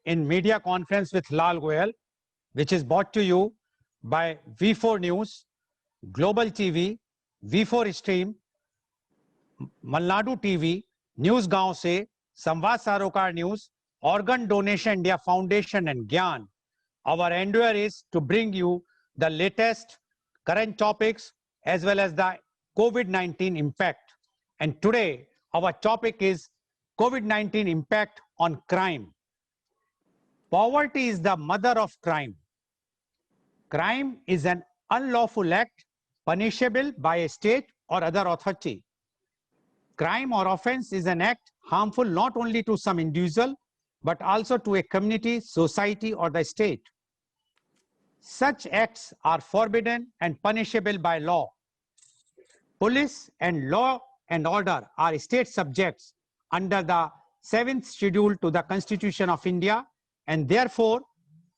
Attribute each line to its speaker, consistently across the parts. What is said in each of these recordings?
Speaker 1: in media conference with Lal Goyal, which is brought to you by V4 News, Global TV, V4 Stream, Malnadu TV, News Gaon Se, Samvad Sarokar News, Organ Donation India Foundation and Gyan. Our endeavor is to bring you the latest current topics as well as the COVID-19 impact. And today, our topic is COVID-19 impact on crime. Poverty is the mother of crime. Crime is an unlawful act punishable by a state or other authority. Crime or offense is an act harmful not only to some individual, but also to a community, society, or the state. Such acts are forbidden and punishable by law. Police and law and order are state subjects under the 7th schedule to the Constitution of India, and therefore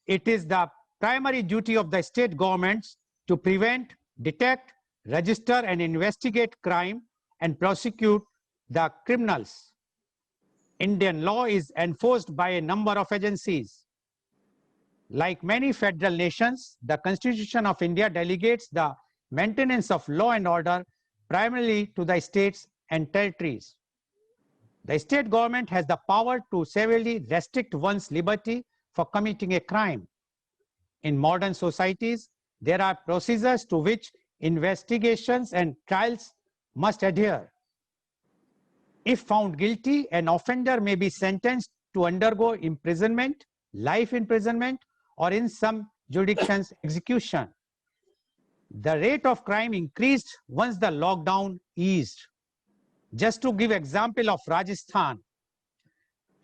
Speaker 1: it is the primary duty of the state governments to prevent, detect, register and investigate crime and prosecute the criminals. Indian law is enforced by a number of agencies. Like many federal nations, the Constitution of India delegates the maintenance of law and order primarily to the states and territories. The state government has the power to severely restrict one's liberty for committing a crime. In modern societies, there are procedures to which investigations and trials must adhere. If found guilty, an offender may be sentenced to undergo imprisonment, life imprisonment, or in some jurisdictions, execution. The rate of crime increased once the lockdown eased. Just to give example of Rajasthan,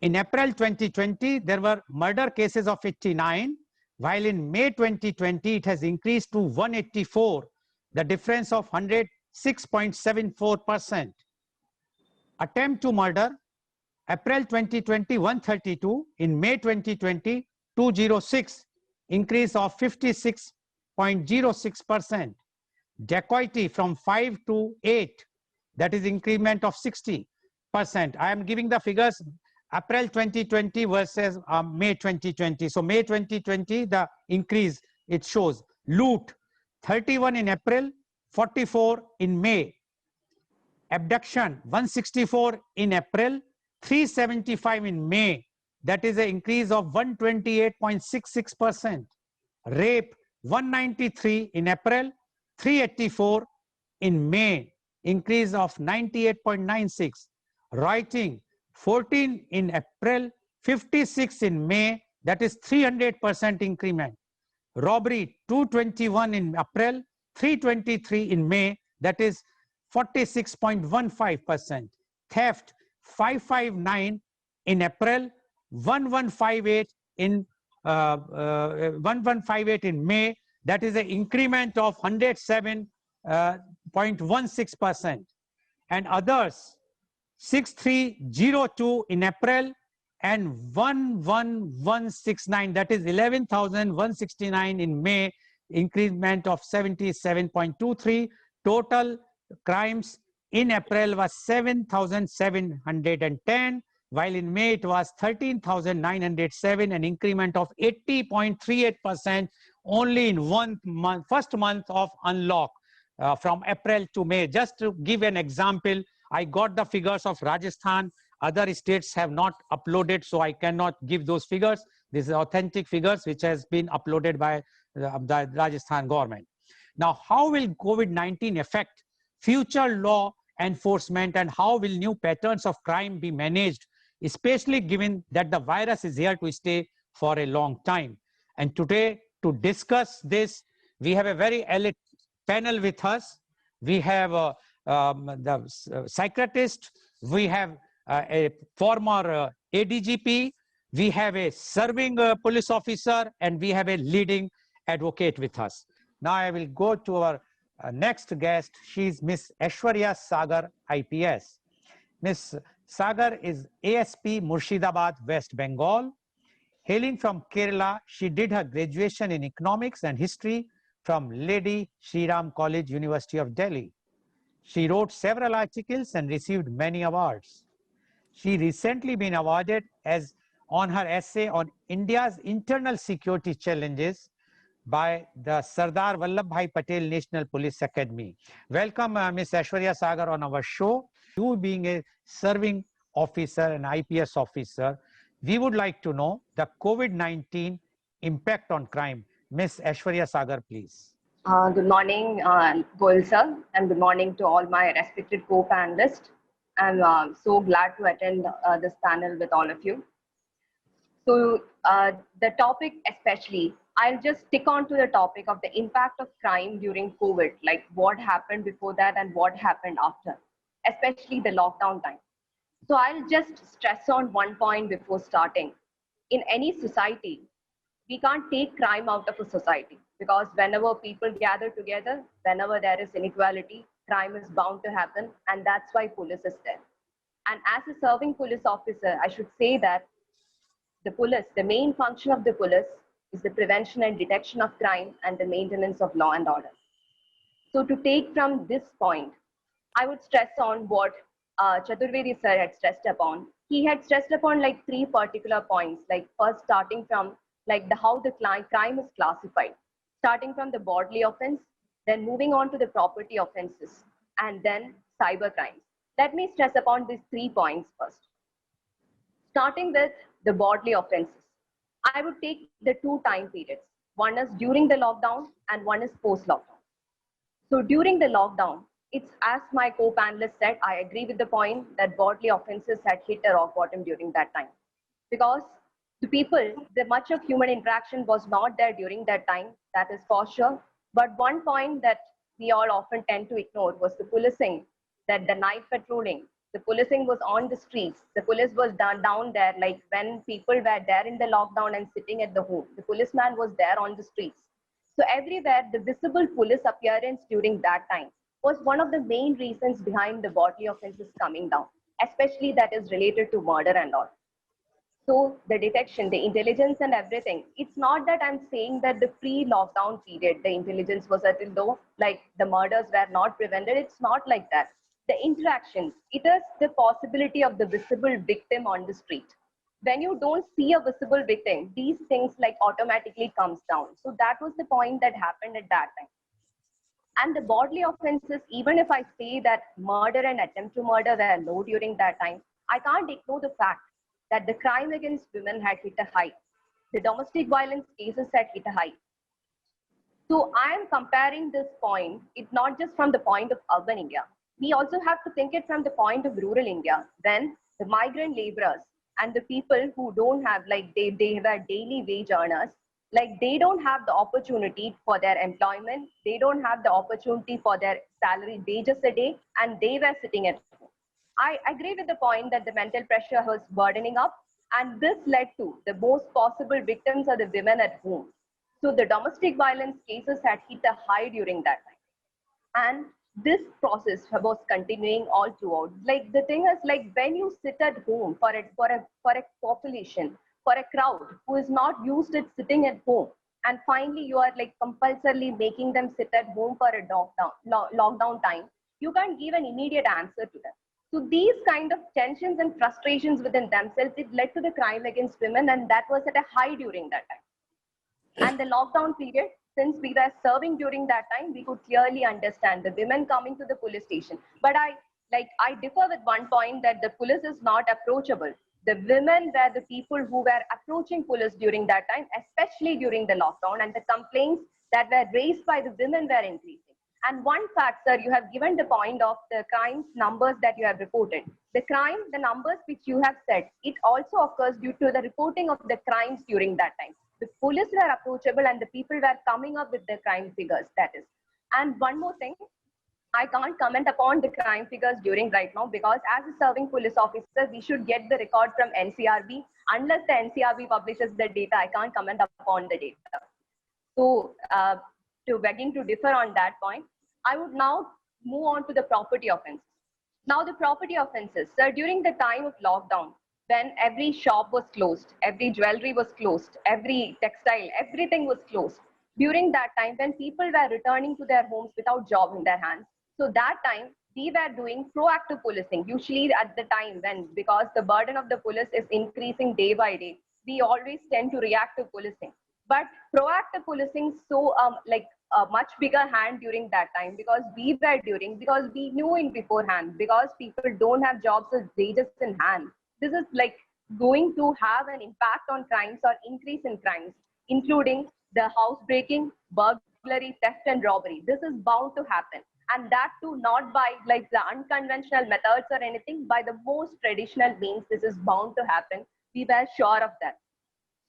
Speaker 1: in April 2020, there were murder cases of 89, while in May 2020, it has increased to 184, the difference of 106.74%. Attempt to murder, April 2020, 132, in May 2020, 206, increase of 56.06%. Dacoity from 5 to 8, that is increment of 60%. I am giving the figures April 2020 versus May 2020. So May 2020, the increase it shows. Loot, 31 in April, 44 in May. Abduction, 164 in April, 375 in May. That is an increase of 128.66%. Rape, 193 in April, 384 in May, increase of 98.96. Rioting, 14 in April, 56 in May, that is 300% increment. Robbery, 221 in April, 323 in May, that is 46.15%. Theft, 559 in April, 1158 in 1158 in May, that is an increment of 107.16%. And others, 6302 in April and 11169, that is 11,169 in May, increment of 77.23. Total crimes in April was 7,710, while in May it was 13,907, an increment of 80.38% only in 1 month, first month of unlock from April to May. Just to give an example, I got the figures of Rajasthan. Other states have not uploaded, so I cannot give those figures. These are authentic figures which has been uploaded by the Rajasthan government. Now, how will COVID-19 affect future law enforcement and how will new patterns of crime be managed, especially given that the virus is here to stay for a long time? And today, to discuss this, we have a very elite panel with us. We have the psychiatrist, we have a former ADGP, we have a serving police officer, and we have a leading advocate with us. Now I will go to our next guest. She is Miss Aishwarya Sagar IPS. Miss Sagar is ASP Murshidabad, West Bengal. Hailing from Kerala, she did her graduation in economics and history from Lady Shri Ram College, University of Delhi. She wrote several articles and received many awards. She recently been awarded as on her essay on India's internal security challenges by the Sardar Vallabhbhai Patel National Police Academy. Welcome, Ms. Aishwarya Sagar on our show. You being a serving officer, an IPS officer, we would like to know the COVID-19 impact on crime. Ms. Aishwarya Sagar, please.
Speaker 2: Good morning, Goel sir, and good morning to all my respected co-panelists. I'm so glad to attend this panel with all of you. So the topic especially, I'll just stick on to the topic of the impact of crime during COVID, like what happened before that and what happened after, especially the lockdown time. So I'll just stress on one point before starting. In any society, we can't take crime out of a society because whenever people gather together, whenever there is inequality, crime is bound to happen, and that's why police is there. And as a serving police officer, I should say that the police, the main function of the police is the prevention and detection of crime and the maintenance of law and order. So to take from this point, I would stress on what Chaturvedi sir had stressed upon. He had stressed upon like three particular points, like first starting from like how the crime is classified, starting from the bodily offense, then moving on to the property offenses, and then cyber crimes. Let me stress upon these 3 points first. Starting with the bodily offenses, I would take the 2 time periods. One is during the lockdown and one is post-lockdown. So during the lockdown, it's as my co-panelist said, I agree with the point that bodily offenses had hit a rock bottom during that time. Because the people, the much of human interaction was not there during that time, that is for sure. But one point that we all often tend to ignore was the policing, that the night patrolling, the policing was on the streets. The police was down there, like when people were there in the lockdown and sitting at the home, the policeman was there on the streets. So everywhere, the visible police appearance during that time was one of the main reasons behind the bodily offenses coming down, especially that is related to murder and all. So the detection, the intelligence and everything, it's not that I'm saying that the pre-lockdown period, the intelligence was until though like the murders were not prevented. It's not like that. The interactions, it is the possibility of the visible victim on the street. When you don't see a visible victim, these things like automatically comes down. So that was the point that happened at that time. And the bodily offenses, even if I say that murder and attempt to murder were low during that time, I can't ignore the fact that the crime against women had hit a high. The domestic violence cases had hit a high. So I am comparing this point, it's not just from the point of urban India. We also have to think it from the point of rural India, when the migrant laborers and the people who don't have, like they were daily wage earners, like they don't have the opportunity for their employment, they don't have the opportunity for their salary wages a day, and they were sitting at home. I agree with the point that the mental pressure was burdening up, and this led to the most possible victims are the women at home. So the domestic violence cases had hit a high during that time. And this process was continuing all throughout. Like the thing is, like when you sit at home for a population, for a crowd who is not used to sitting at home, and finally you are like compulsorily making them sit at home for a lockdown time, you can't give an immediate answer to them. So these kind of tensions and frustrations within themselves, it led to the crime against women, and that was at a high during that time. And the lockdown period, since we were serving during that time, we could clearly understand the women coming to the police station. But I differ with one point that the police is not approachable. The women were the people who were approaching police during that time, especially during the lockdown, and the complaints that were raised by the women were increasing. And one fact, sir, you have given the point of the crimes numbers that you have reported. The numbers which you have said, it also occurs due to the reporting of the crimes during that time. The police were approachable and the people were coming up with the crime figures, that is. And one more thing, I can't comment upon the crime figures during right now, because as a serving police officer, we should get the record from NCRB. Unless the NCRB publishes the data, I can't comment upon the data. So to begging to differ on that point, I would now move on to the property offenses. Now the property offenses, sir, during the time of lockdown, when every shop was closed, every jewelry was closed, every textile, everything was closed. During that time, when people were returning to their homes without job in their hands, so that time, we were doing proactive policing. Usually at the time when, because the burden of the police is increasing day by day, we always tend to reactive policing. But proactive policing so like a much bigger hand during that time, because because we knew in beforehand, because people don't have jobs as wages in hand. This is like going to have an impact on crimes or increase in crimes, including the housebreaking, burglary, theft, and robbery. This is bound to happen. And that too, not by like the unconventional methods or anything, by the most traditional means, this is bound to happen. We were sure of that.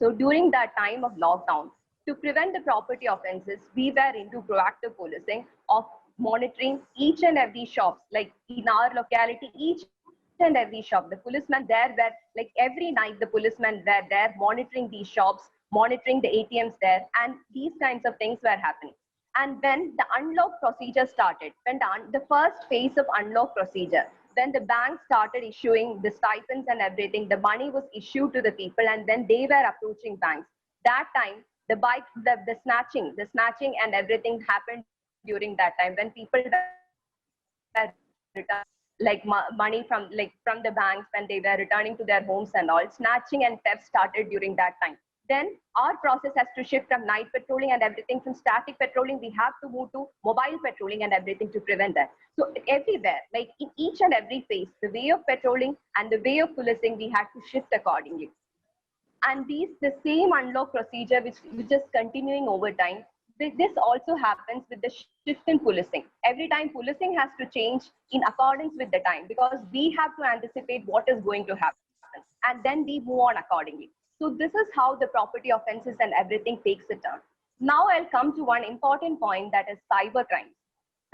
Speaker 2: So during that time of lockdown, to prevent the property offenses, we were into proactive policing of monitoring each and every shops, like in our locality, each and every shop. The policemen there were like every night, the policemen were there monitoring these shops, monitoring the ATMs there, and these kinds of things were happening. And when the unlock procedure started, when the first phase of unlock procedure, when the bank started issuing the stipends and everything, the money was issued to the people, and then they were approaching banks. That time, the snatching and everything happened during that time, when people were like money from the banks when they were returning to their homes and all. Snatching and theft started during that time. Then our process has to shift from night patrolling and everything. From static patrolling, we have to move to mobile patrolling and everything to prevent that. So everywhere, like in each and every phase, the way of patrolling and the way of policing, we had to shift accordingly. And the same unlock procedure which is continuing over time, this also happens with the shift in policing. Every time policing has to change in accordance with the time, because we have to anticipate what is going to happen, and then we move on accordingly. So this is how the property offenses and everything takes a turn. Now I'll come to one important point, that is cyber crimes.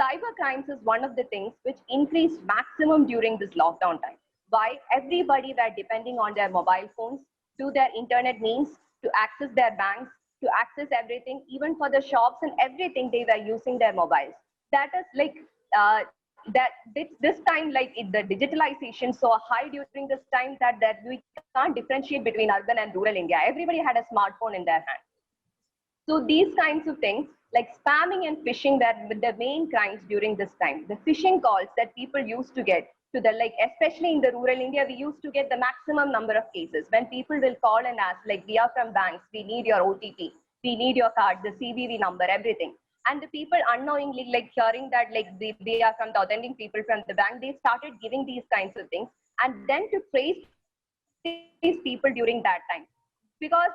Speaker 2: Cyber crimes is one of the things which increased maximum during this lockdown time. Why? Everybody were depending on their mobile phones, to their internet means, to access their banks, to access everything, even for the shops and everything, they were using their mobiles. That is like this time, like the digitalization so high during this time, that we can't differentiate between urban and rural India. Everybody had a smartphone in their hand. So these kinds of things, like spamming and phishing, were the main crimes during this time. The phishing calls that people used to get to the, like, especially in the rural India, we used to get the maximum number of cases when people will call and ask, like, we are from banks, we need your OTP, we need your card, the CVV number, everything. And the people unknowingly, like, hearing that, like, we are from the authentic people from the bank, they started giving these kinds of things. And then to trace these people during that time, because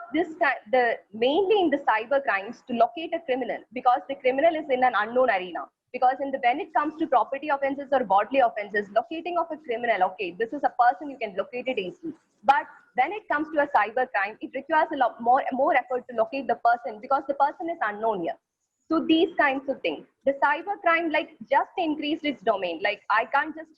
Speaker 2: mainly in the cyber crimes, to locate a criminal, because the criminal is in an unknown arena. Because when it comes to property offenses or bodily offenses, locating of a criminal, okay, this is a person, you can locate it easily. But when it comes to a cyber crime, it requires a lot more effort to locate the person, because the person is unknown here. So these kinds of things, the cyber crime, like, just increased its domain. Like, I can't just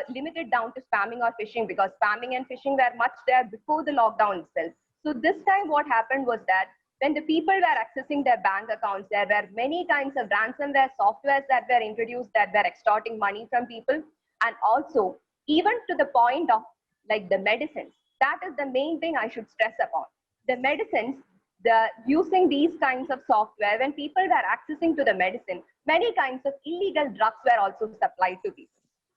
Speaker 2: limit it down to spamming or phishing, because spamming and phishing were much there before the lockdown itself. So this time what happened was that when the people were accessing their bank accounts, there were many kinds of ransomware softwares that were introduced that were extorting money from people. And also, even to the point of, like, the medicines. That is the main thing I should stress upon. The medicines, using these kinds of software, when people were accessing to the medicine, many kinds of illegal drugs were also supplied to people.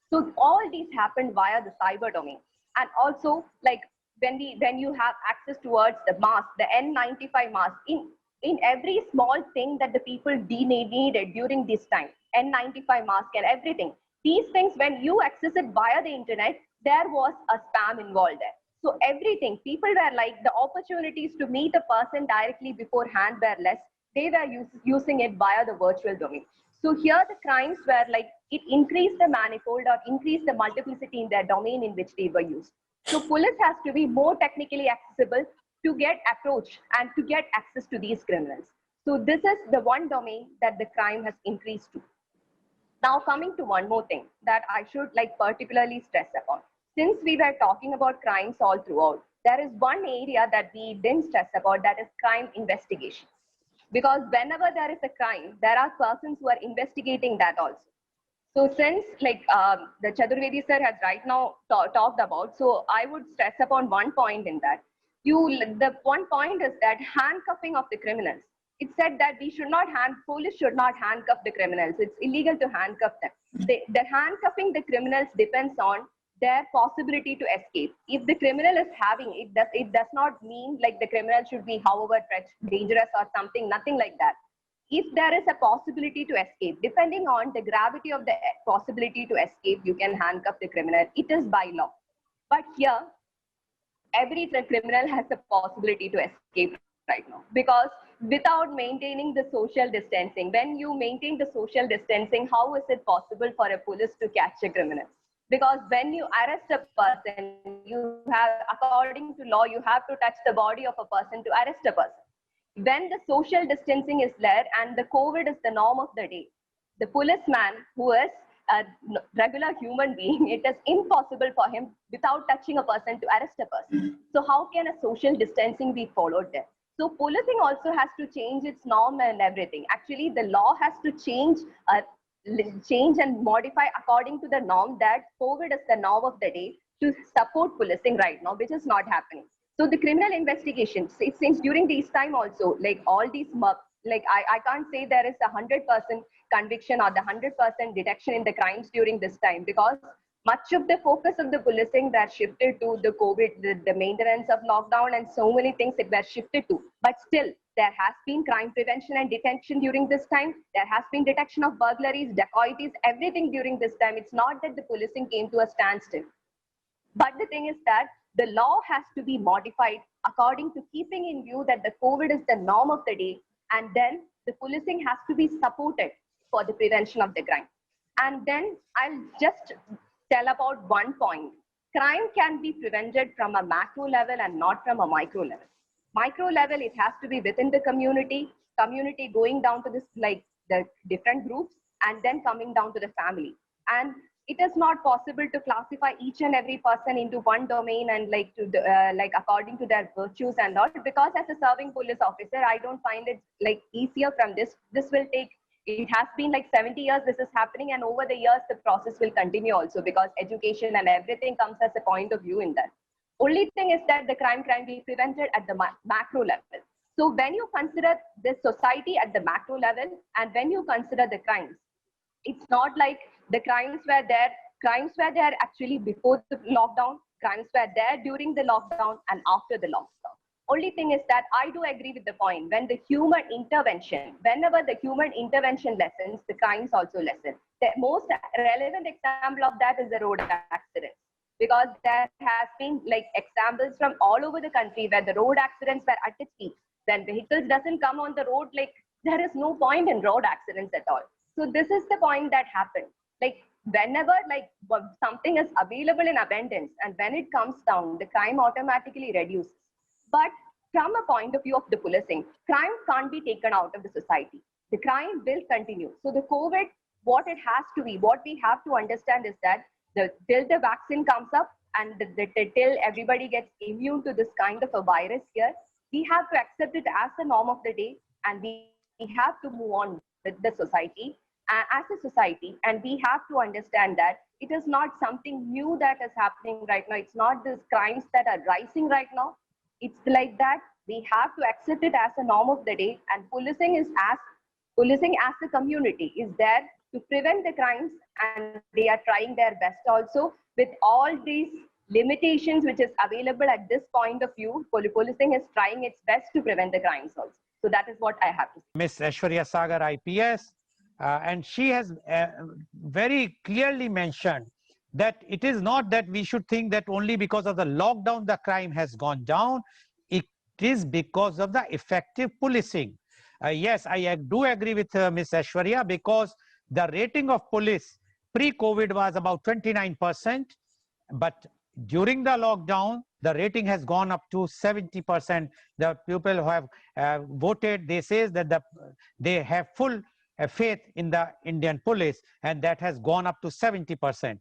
Speaker 2: So all these happened via the cyber domain. And also, like, when you have access towards the mask, the N95 mask, in every small thing that the people needed during this time, N95 mask and everything, these things, when you access it via the internet, there was a spam involved there. So everything, people were like, the opportunities to meet a person directly beforehand were less. They were using it via the virtual domain. So here the crimes were like, it increased the manifold or increased the multiplicity in their domain in which they were used. So police has to be more technically accessible to get approach and to get access to these criminals. So this is the one domain that the crime has increased to. Now coming to one more thing that I should, like, particularly stress upon. Since we were talking about crimes all throughout, there is one area that we didn't stress about, that is crime investigation. Because whenever there is a crime, there are persons who are investigating that also. So since, like, the Chaturvedi sir has right now talked about, so I would stress upon one point in that. The one point is that handcuffing of the criminals. it said that police should not handcuff the criminals. It's illegal to handcuff them. The handcuffing the criminals depends on their possibility to escape. If the criminal is having, it does not mean like the criminal should be, however, dangerous or something, nothing like that. If there is a possibility to escape, depending on the gravity of the possibility to escape, you can handcuff the criminal. It is by law. But here, every criminal has a possibility to escape right now, because without maintaining the social distancing, when you maintain the social distancing, how is it possible for a police to catch a criminal? Because when you arrest a person, you have, according to law, you have to touch the body of a person to arrest a person. When the social distancing is there and the COVID is the norm of the day, the policeman, who is a regular human being, it is impossible for him without touching a person to arrest a person. So how can a social distancing be followed there? So policing also has to change its norm and everything. Actually, the law has to change and modify according to the norm that COVID is the norm of the day to support policing right now, which is not happening. So the criminal investigation, since during this time also, like all these, like I can't say there is 100% conviction or the 100% detection in the crimes during this time, because much of the focus of the policing that shifted to the COVID, the maintenance of lockdown, and so many things that were shifted to. But still, there has been crime prevention and detection during this time. There has been detection of burglaries, dacoities, everything during this time. It's not that the policing came to a standstill. But the thing is that the law has to be modified according to keeping in view that the COVID is the norm of the day, and then the policing has to be supported for the prevention of the crime. And then I'll just tell about one point. Crime can be prevented from a macro level and not from a micro level. Micro level, it has to be within the community going down to this, like the different groups, and then coming down to the family. And it is not possible to classify each and every person into one domain and like to like according to their virtues and all, because as a serving police officer, I don't find it like easier from this. This will take, it has been like 70 years this is happening, and over the years the process will continue also, because education and everything comes as a point of view in that. Only thing is that the crime can be prevented at the macro level. So when you consider the society at the macro level and when you consider the crimes, it's not like the crimes were there actually before the lockdown, crimes were there during the lockdown and after the lockdown. Only thing is that I do agree with the point, when the human intervention, whenever the human intervention lessens, the crimes also lessen. The most relevant example of that is the road accidents, because there has been like examples from all over the country where the road accidents were at its peak. When vehicles doesn't come on the road, like there is no point in road accidents at all. So this is the point that happened. Like whenever like something is available in abundance and when it comes down, the crime automatically reduces. But from a point of view of the policing, crime can't be taken out of the society. The crime will continue. So the COVID, what it has to be, what we have to understand is that till the vaccine comes up and till everybody gets immune to this kind of a virus here, we have to accept it as the norm of the day, and we have to move on with the society as a society, and we have to understand that it is not something new that is happening right now. It's not these crimes that are rising right now. It's like that we have to accept it as a norm of the day, and policing as a community is there to prevent the crimes, and they are trying their best also with all these limitations which is available at this point of view. Policing is trying its best to prevent the crimes also. So that is what I have to say.
Speaker 1: Miss Aishwarya Sagar IPS, and she has very clearly mentioned that it is not that we should think that only because of the lockdown the crime has gone down. It is because of the effective policing. Yes, I do agree with Miss Aishwarya, because the rating of police pre-COVID was about 29%, but during the lockdown, the rating has gone up to 70%. The people who have voted, they say that they have full faith in the Indian police, and that has gone up to 70%.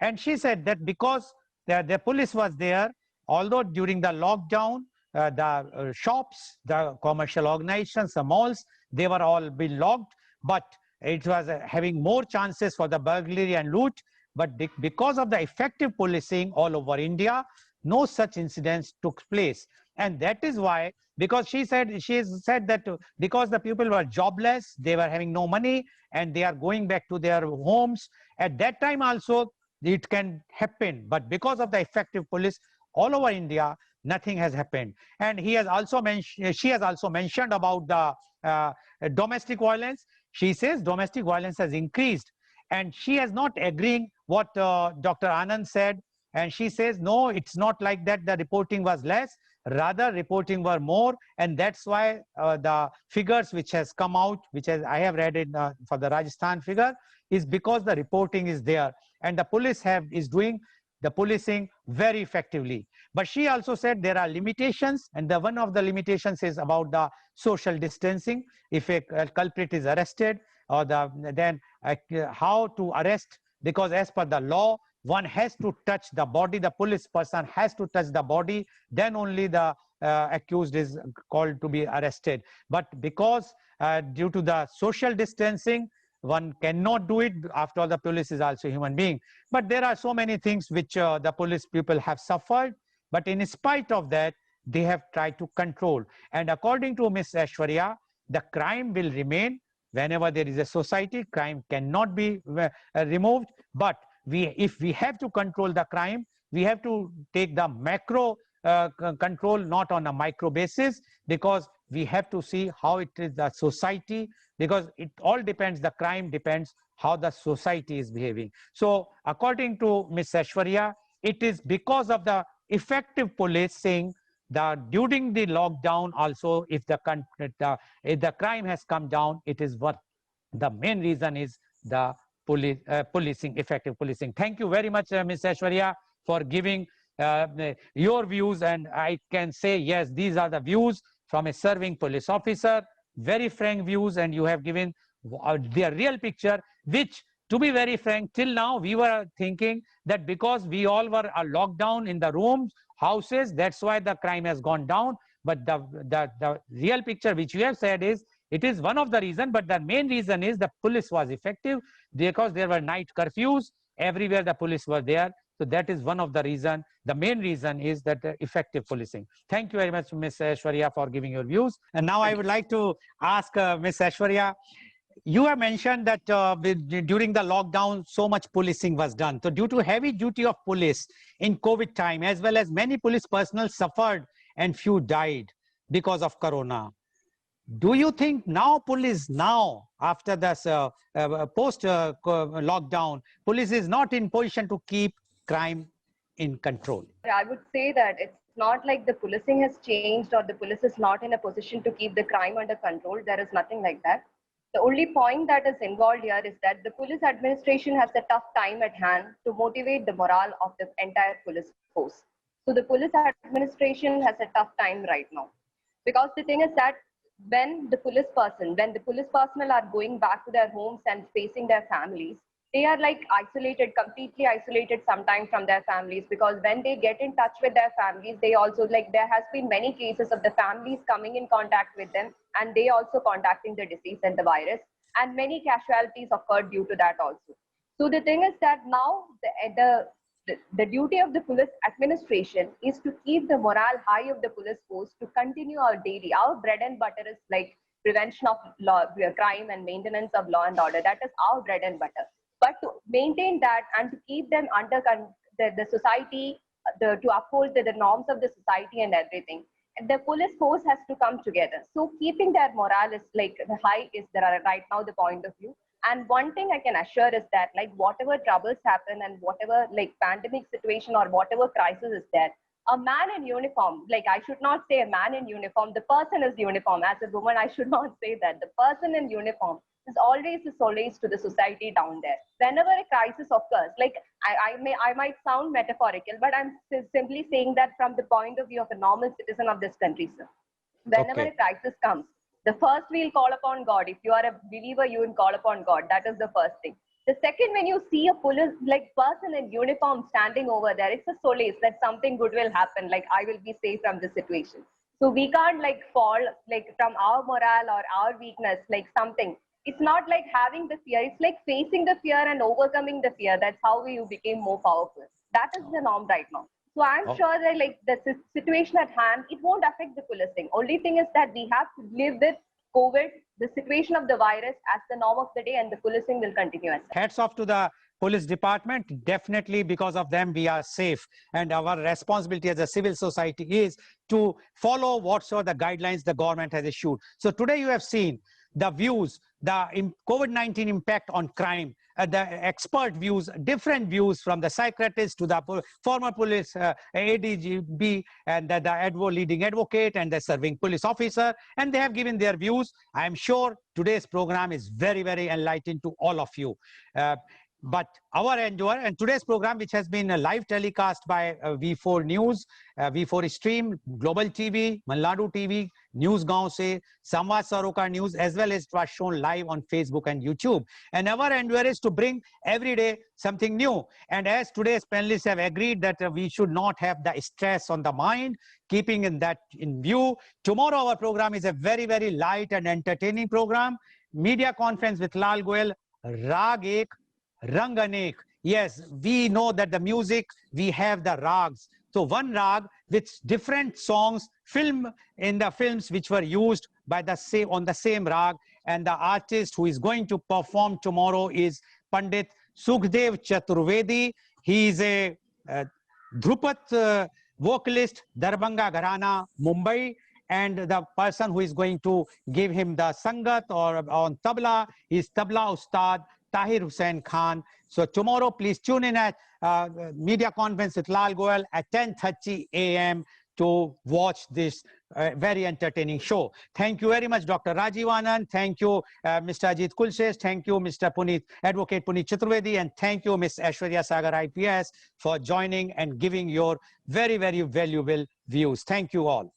Speaker 1: And she said that because the police was there, although during the lockdown, the shops, the commercial organizations, the malls, they were all been locked, but it was having more chances for the burglary and loot. But because of the effective policing all over India, no such incidents took place. And that is why, because she has said that because the people were jobless, they were having no money, and they are going back to their homes. At that time also it can happen, but because of the effective police all over India, nothing has happened. And he has also mentioned, she has also mentioned about the domestic violence. She says domestic violence has increased, and she is not agreeing what Dr. Anand said. And she says, no, it's not like that. The reporting was less, rather reporting were more. And that's why the figures which has come out, which I have read in for the Rajasthan figure, is because the reporting is there. And the police is doing the policing very effectively. But she also said there are limitations, and one of the limitations is about the social distancing. If a culprit is arrested, or then how to arrest, because as per the law, one has to touch the body, the police person has to touch the body, then only the accused is called to be arrested. But because due to the social distancing, one cannot do it. After all, the police is also a human being. But there are so many things which the police people have suffered, but in spite of that, they have tried to control. And according to Miss Aishwarya, the crime will remain. Whenever there is a society, crime cannot be removed. But if we have to control the crime, we have to take the macro control, not on a micro basis, because we have to see how it is the society, because it all depends, the crime depends how the society is behaving. So according to Ms. Aishwarya, it is because of the effective policing that during the lockdown also, if the crime has come down, it is what the main reason is the policing, effective policing. Thank you very much, Ms. Aishwarya, for giving your views. And I can say, yes, these are the views from a serving police officer, very frank views, and you have given the real picture, which, to be very frank, till now we were thinking that because we all were locked down in the rooms, houses, that's why the crime has gone down. But the real picture which you have said is, it is one of the reasons, but the main reason is the police was effective, because there were night curfews everywhere, the police were there. So that is one of the reason. The main reason is that effective policing. Thank you very much, Ms. Aishwarya, for giving your views. And now I would like to ask Ms. Aishwarya, you have mentioned that during the lockdown, so much policing was done. So due to heavy duty of police in COVID time, as well as many police personnel suffered and few died because of Corona. Do you think now police, now after this post lockdown, police is not in position to keep crime in control?
Speaker 2: I would say that it's not like the policing has changed or the police is not in a position to keep the crime under control. There is nothing like that. The only point that is involved here is that the police administration has a tough time at hand to motivate the morale of the entire police force. So the police administration has a tough time right now. Because the thing is that when the police personnel are going back to their homes and facing their families, they are like isolated, completely isolated sometimes from their families, because when they get in touch with their families, they also, like, there has been many cases of the families coming in contact with them and they also contacting the disease and the virus, and many casualties occurred due to that also. So the thing is that now the duty of the police administration is to keep the morale high of the police force, to continue our daily. Our bread and butter is like prevention of crime and maintenance of law and order. That is our bread and butter. But to maintain that and to keep them under the society, to uphold the norms of the society and everything, the police force has to come together. So keeping their morale is like the high is there right now the point of view. And one thing I can assure is that, like, whatever troubles happen and whatever like pandemic situation or whatever crisis is there, a man in uniform, like, I should not say a man in uniform, the person is uniform. As a woman, I should not say that. The person in uniform is always a solace to the society down there. Whenever a crisis occurs, like, I might sound metaphorical, but I'm simply saying that from the point of view of a normal citizen of this country, sir. Whenever a crisis comes, the first we'll call upon God. If you are a believer, you will call upon God. That is the first thing. The second, when you see a police like person in uniform standing over there, it's a solace that something good will happen. Like, I will be safe from this situation. So we can't like fall like from our morale or our weakness, like something. It's not like having the fear. It's like facing the fear and overcoming the fear. That's how we became more powerful. That is the norm right now. So I'm
Speaker 1: Oh.
Speaker 2: sure that like the situation at hand, it won't affect the policing. Only thing is that we have to live with COVID, the situation of the virus as the norm of the day, and the policing will continue as such.
Speaker 1: Hats off to the police department. Definitely, because of them, we are safe. And our responsibility as a civil society is to follow whatsoever the guidelines the government has issued. So today you have seen the views, the COVID-19 impact on crime, the expert views, different views from the psychiatrist to the former police ADGB and the leading advocate and the serving police officer, and they have given their views. I am sure today's program is very, very enlightening to all of you. But our endeavor, and today's program, which has been a live telecast by V4 News, V4 Stream, Global TV, Malnadu TV, News Gaon Se, Samvad Saroka News, as well as it was shown live on Facebook and YouTube. And our endeavor is to bring every day something new. And as today's panelists have agreed that we should not have the stress on the mind, keeping in view, tomorrow our program is a very, very light and entertaining program. Media conference with Lal Goyal, Rag Ek, Rang Anek. Yes, we know that the music, we have the rags. So one rag with different songs, in the films which were used by on the same rag. And the artist who is going to perform tomorrow is Pandit Sukhdev Chaturvedi. He is a Dhrupat vocalist, Darbhanga Gharana, Mumbai. And the person who is going to give him the sangat or on tabla is Tabla Ustad Tahir Hussain Khan. So tomorrow, please tune in at media conference with Lal Goyal at 10:30 a.m. to watch this very entertaining show. Thank you very much, Dr. Rajiv Anand. Thank you, Mr. Ajit Kulshesh. Thank you, Mr. Advocate Puneet Chaturvedi. And thank you, Ms. Aishwarya Sagar IPS for joining and giving your very, very valuable views. Thank you all.